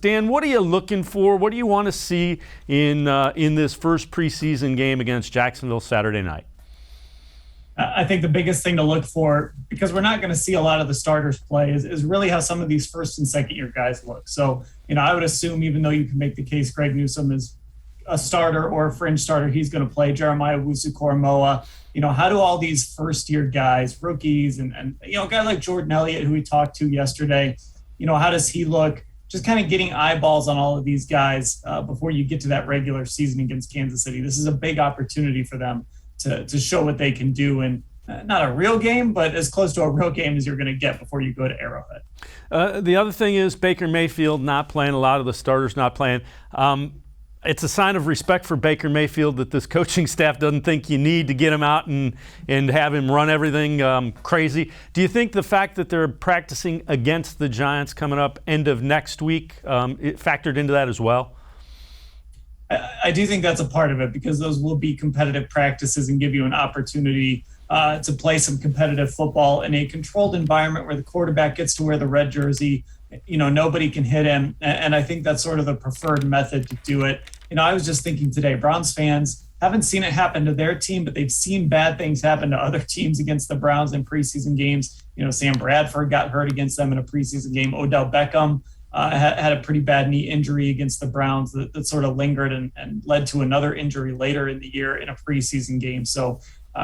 Dan, what are you looking for? What do you want to see in this first preseason game against Jacksonville Saturday night? I think the biggest thing to look for, because we're not going to see a lot of the starters play, is really how some of these first and second year guys look. So, I would assume, even though you can make the case Greg Newsome is a starter or a fringe starter, he's going to play. Jeremiah Owusu-Koramoah. How do all these first year guys, rookies, and a guy like Jordan Elliott, who we talked to yesterday, how does he look? Just kind of getting eyeballs on all of these guys before you get to that regular season against Kansas City. This is a big opportunity for them to show what they can do in not a real game, but as close to a real game as you're going to get before you go to Arrowhead. The other thing is Baker Mayfield not playing, a lot of the starters not playing. It's a sign of respect for Baker Mayfield that this coaching staff doesn't think you need to get him out and have him run everything crazy. Do you think the fact that they're practicing against the Giants coming up end of next week it factored into that as well? I do think that's a part of it, because those will be competitive practices and give you an opportunity to play some competitive football in a controlled environment where the quarterback gets to wear the red jersey. Nobody can hit him. And I think that's sort of the preferred method to do it. I was just thinking today, Browns fans haven't seen it happen to their team, but they've seen bad things happen to other teams against the Browns in preseason games. Sam Bradford got hurt against them in a preseason game. Odell Beckham had a pretty bad knee injury against the Browns that sort of lingered and led to another injury later in the year in a preseason game. So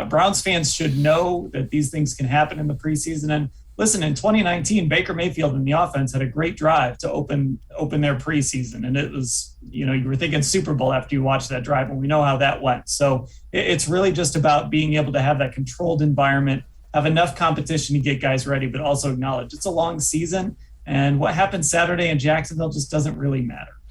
Browns fans should know that these things can happen in the preseason. And listen, in 2019, Baker Mayfield and the offense had a great drive to open their preseason. And it was, you were thinking Super Bowl after you watched that drive, and we know how that went. So it's really just about being able to have that controlled environment, have enough competition to get guys ready, but also acknowledge it's a long season. And what happens Saturday in Jacksonville just doesn't really matter.